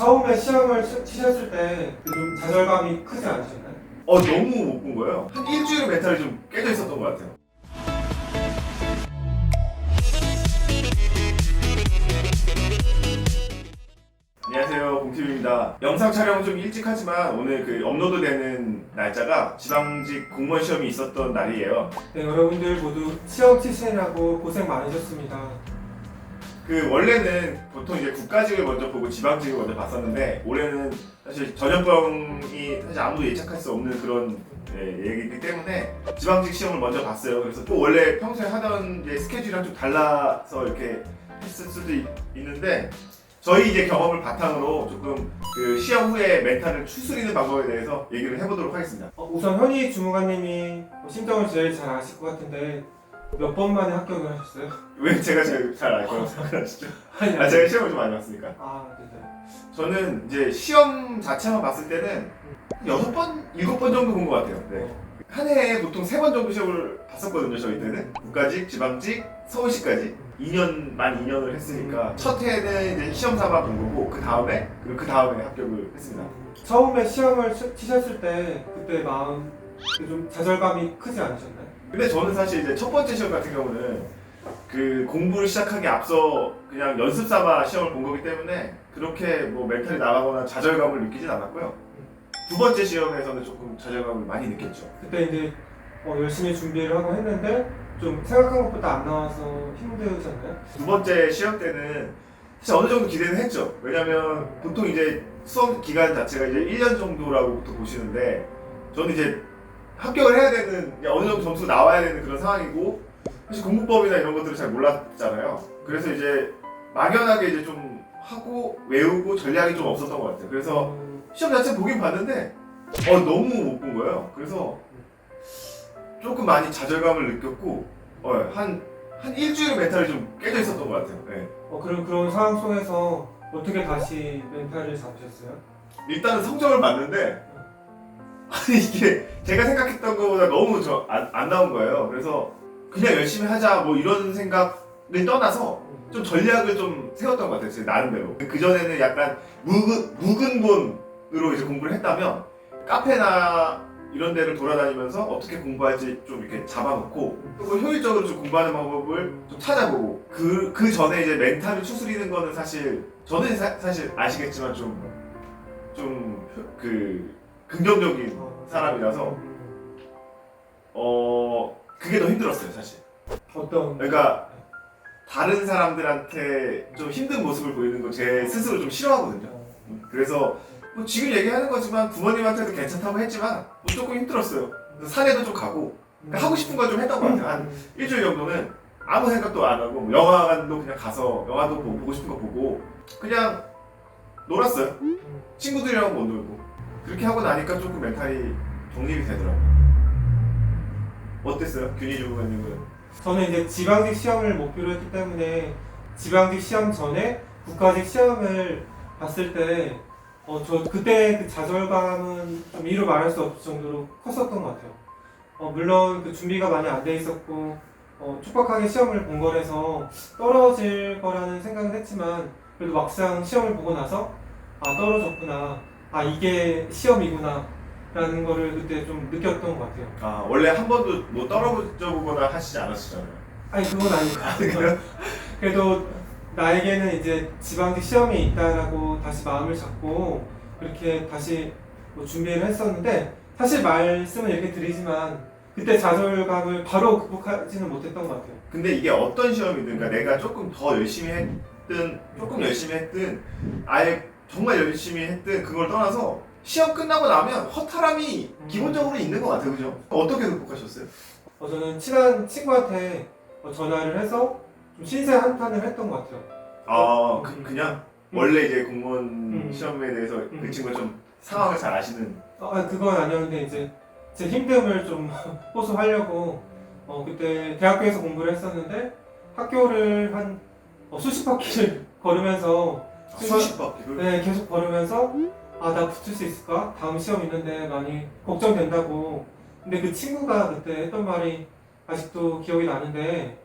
처음에 시험을 치셨을 때 좀 좌절감이 크지 않으셨나요? 너무 못 본 거예요. 한 일주일 멘탈이 좀 깨져 있었던 것 같아요. 안녕하세요, 봉TV입니다. 영상 촬영은 좀 일찍 하지만 오늘 그 업로드되는 날짜가 지방직 공무원 시험이 있었던 날이에요. 네, 여러분들 모두 시험 치시느라고 고생 많으셨습니다. 그 원래는 보통 이제 국가직을 먼저 보고 지방직을 먼저 봤었는데 올해는 사실 전염병이 사실 아무도 예측할 수 없는 그런 얘기이기 때문에 지방직 시험을 먼저 봤어요. 그래서 또 원래 평소에 하던 이제 스케줄이랑 좀 달라서 이렇게 했을 수도 있는데 저희 이제 경험을 바탕으로 조금 그 시험 후에 멘탈을 추스리는 방법에 대해서 얘기를 해보도록 하겠습니다. 우선 현희 주무관님이 심정을 제일 잘 아실 것 같은데 몇 번 만에 합격을 하셨어요? 왜 제가 제일 잘 알 거라고 생각하시죠? 아니, 제가 시험을 좀 많이 봤으니까. 네네. 저는 이제 시험 자체만 봤을 때는 6번, 7번 정도 본 것 같아요. 네. 한 해에 보통 3번 정도 시험을 봤었거든요, 저희 때는. 국가직, 지방직, 서울시까지. 2년, 만 2년을 했으니까 첫 해는 이제 시험 삼아 본 거고 그 다음에 합격을 했습니다. 처음에 시험을 치셨을 때 그때 마음 좀 좌절감이 크지 않으셨나요? 근데 저는 사실 이제 첫 번째 시험 같은 경우는 그 공부를 시작하기 앞서 그냥 연습 삼아 시험을 본 거기 때문에 그렇게 뭐 멘탈이 나가거나 좌절감을 느끼진 않았고요. 두 번째 시험에서는 조금 좌절감을 많이 느꼈죠. 그때 이제 열심히 준비를 하고 했는데 좀 생각한 것보다 안 나와서 힘드셨나요? 두 번째 시험 때는 사실 어느 정도 기대는 했죠. 왜냐면 보통 이제 수험 기간 자체가 이제 1년 정도라고 보통 보시는데 저는 이제 합격을 해야 되는 어느 정도 점수 나와야 되는 그런 상황이고 사실 공부법이나 이런 것들을 잘 몰랐잖아요. 그래서 이제 막연하게 이제 좀 하고 외우고 전략이 좀 없었던 것 같아요. 그래서 시험 자체 보긴 봤는데 너무 못 본 거예요. 그래서 조금 많이 좌절감을 느꼈고 한 일주일 멘탈이 좀 깨져 있었던 것 같아요. 네. 그런 상황 속에서 어떻게 다시 멘탈을 잡으셨어요? 일단은 성적을 봤는데 아니 이게 제가 생각했던 것보다 너무 안 나온 거예요. 그래서 그냥 열심히 하자 뭐 이런 생각을 떠나서 좀 전략을 좀 세웠던 것 같아요. 제 나름대로. 그 전에는 약간 묵은 본으로 이제 공부를 했다면 카페나 이런 데를 돌아다니면서 어떻게 공부할지 좀 이렇게 잡아놓고 그리고 효율적으로 좀 공부하는 방법을 좀 찾아보고 그 전에 이제 멘탈을 추스리는 거는 사실 저는 사실 아시겠지만 좀 그 긍정적인 사람이라서 그게 더 힘들었어요 사실. 그러니까 다른 사람들한테 좀 힘든 모습을 보이는 거 제 스스로 좀 싫어하거든요. 그래서 뭐 지금 얘기하는 거지만 부모님한테도 괜찮다고 했지만 뭐 조금 힘들었어요. 그래서 산에도 좀 가고 그러니까 하고 싶은 걸 좀 했던 것 같아요. 한 일주일 정도는 아무 생각도 안 하고 뭐 영화관도 그냥 가서 영화도 보고 싶은 거 보고 그냥 놀았어요. 친구들이랑 못 놀고 그렇게 하고 나니까 조금 멘탈이 정립이 되더라고요. 어땠어요? 균희 주무관님은? 저는 이제 지방직 시험을 목표로 했기 때문에 지방직 시험 전에 국가직 시험을 봤을 때 저 그때 그 좌절감은 좀 이루 말할 수 없을 정도로 컸었던 것 같아요. 물론 그 준비가 많이 안 돼 있었고 촉박하게 시험을 본 거라서 떨어질 거라는 생각은 했지만 그래도 막상 시험을 보고 나서 떨어졌구나, 이게 시험이구나 라는 거를 그때 좀 느꼈던 것 같아요. 원래 한 번도 뭐 떨어져 보거나 하시지 않았었잖아요. 아니 그건 아니고 그래도 나에게는 이제 지방직 시험이 있다라고 다시 마음을 잡고 그렇게 다시 준비를 했었는데 사실 말씀을 이렇게 드리지만 그때 좌절감을 바로 극복하지는 못했던 것 같아요. 근데 이게 어떤 시험이든 그러니까 내가 조금 더 열심히 했든 아예 정말 열심히 했든 그걸 떠나서 시험 끝나고 나면 허탈함이 기본적으로 있는 것 같아요. 그죠? 어떻게 극복하셨어요? 저는 친한 친구한테 전화를 해서 좀 신세 한탄을 했던 것 같아요. 그냥 원래 이제 공무원 시험에 대해서 그 친구가 좀 상황을 잘 아시는. 그건 아니었는데 이제 제 힘듦을 좀 호소하려고 그때 대학교에서 공부를 했었는데 학교를 한 수십 바퀴를 걸으면서 수십 바퀴를? 네, 계속 걸으면서 나 붙을 수 있을까? 다음 시험 있는데 많이 걱정된다고. 근데 그 친구가 그때 했던 말이 아직도 기억이 나는데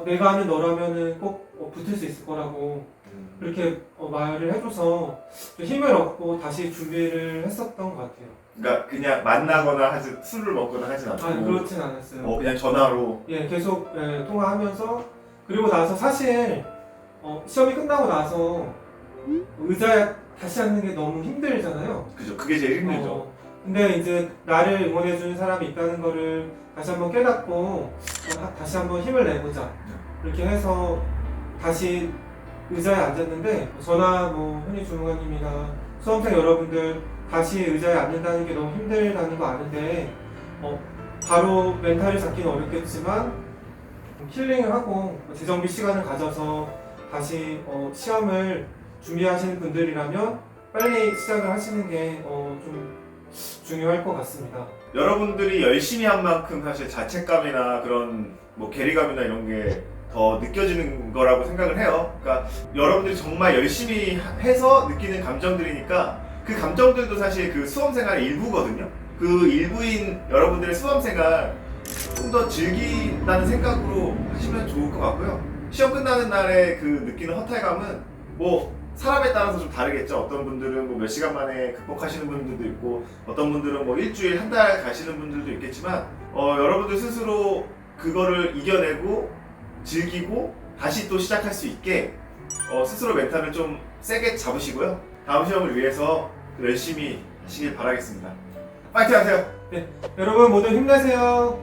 내가 아는 너라면은 꼭 붙을 수 있을 거라고. 그렇게 말을 해줘서 좀 힘을 얻고 다시 준비를 했었던 것 같아요. 그러니까 그냥 만나거나 하지 술을 먹거나 하진 않고 아니 그렇진 않았어요. 그냥 전화로 예, 계속 통화하면서 그리고 나서 사실 시험이 끝나고 나서 의자에 다시 앉는 게 너무 힘들잖아요. 그죠. 그게 제일 힘들죠. 근데 이제 나를 응원해주는 사람이 있다는 거를 다시 한번 깨닫고 다시 한번 힘을 내보자 이렇게 해서 다시 의자에 앉았는데 저나 뭐 현희 주무관님이나 수험생 여러분들 다시 의자에 앉는다는 게 너무 힘들다는 거 아는데 바로 멘탈을 잡기는 어렵겠지만 힐링을 하고 재정비 시간을 가져서 다시 시험을 준비하시는 분들이라면 빨리 시작을 하시는 게 좀 중요할 것 같습니다. 여러분들이 열심히 한 만큼 사실 자책감이나 그런 뭐 괴리감이나 이런 게 더 느껴지는 거라고 생각을 해요. 그러니까 여러분들이 정말 열심히 해서 느끼는 감정들이니까 그 감정들도 사실 그 수험생활의 일부거든요. 그 일부인 여러분들의 수험생활 좀 더 즐긴다는 생각으로 하시면 좋을 것 같고요. 시험 끝나는 날에 그 느끼는 허탈감은 뭐 사람에 따라서 좀 다르겠죠. 어떤 분들은 뭐 몇 시간 만에 극복하시는 분들도 있고 어떤 분들은 뭐 일주일, 한 달 가시는 분들도 있겠지만 여러분들 스스로 그거를 이겨내고 즐기고 다시 또 시작할 수 있게 스스로 멘탈을 좀 세게 잡으시고요. 다음 시험을 위해서 열심히 하시길 바라겠습니다. 파이팅 하세요! 여러분 모두 힘내세요.